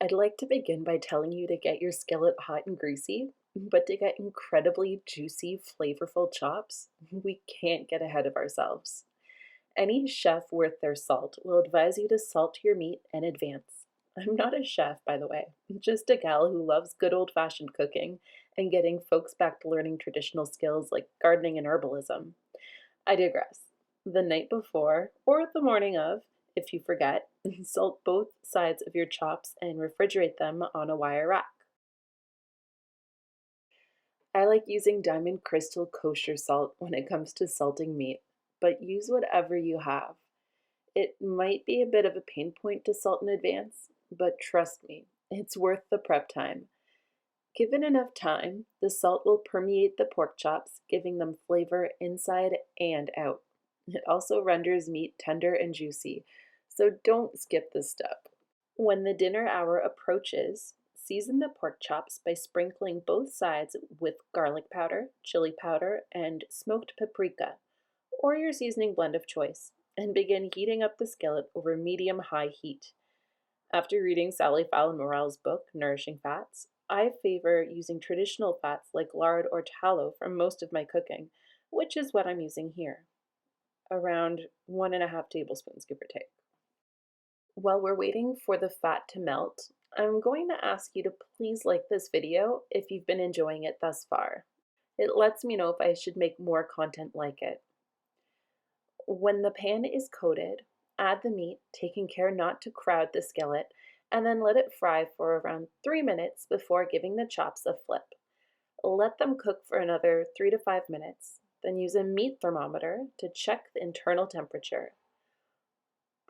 I'd like to begin by telling you to get your skillet hot and greasy, but to get incredibly juicy, flavorful chops, we can't get ahead of ourselves. Any chef worth their salt will advise you to salt your meat in advance. I'm not a chef, by the way, just a gal who loves good old fashioned cooking and getting folks back to learning traditional skills like gardening and herbalism. I digress. The night before, or the morning of, if you forget, salt both sides of your chops and refrigerate them on a wire rack. I like using diamond crystal kosher salt when it comes to salting meat, but use whatever you have. It might be a bit of a pain point to salt in advance, but trust me, it's worth the prep time. Given enough time, the salt will permeate the pork chops, giving them flavor inside and out. It also renders meat tender and juicy, so don't skip this step. When the dinner hour approaches, season the pork chops by sprinkling both sides with garlic powder, chili powder, and smoked paprika, or your seasoning blend of choice, and begin heating up the skillet over medium-high heat. After reading Sally Fallon Morell's book, Nourishing Fats, I favor using traditional fats like lard or tallow for most of my cooking, which is what I'm using here. Around 1.5 tablespoons, give or take. While we're waiting for the fat to melt, I'm going to ask you to please like this video if you've been enjoying it thus far. It lets me know if I should make more content like it. When the pan is coated, add the meat, taking care not to crowd the skillet, and then let it fry for around 3 minutes before giving the chops a flip. Let them cook for another 3 to 5 minutes, then use a meat thermometer to check the internal temperature.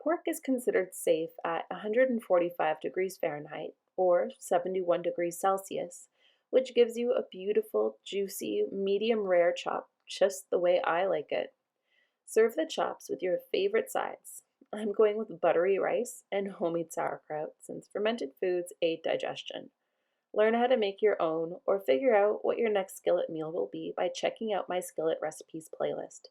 Pork is considered safe at 145 degrees Fahrenheit or 71 degrees Celsius, which gives you a beautiful, juicy, medium rare chop just the way I like it. Serve the chops with your favorite sides. I'm going with buttery rice and homemade sauerkraut since fermented foods aid digestion. Learn how to make your own or figure out what your next skillet meal will be by checking out my skillet recipes playlist.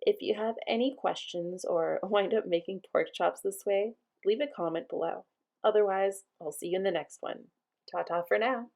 If you have any questions or wind up making pork chops this way, leave a comment below. Otherwise, I'll see you in the next one. Ta ta for now.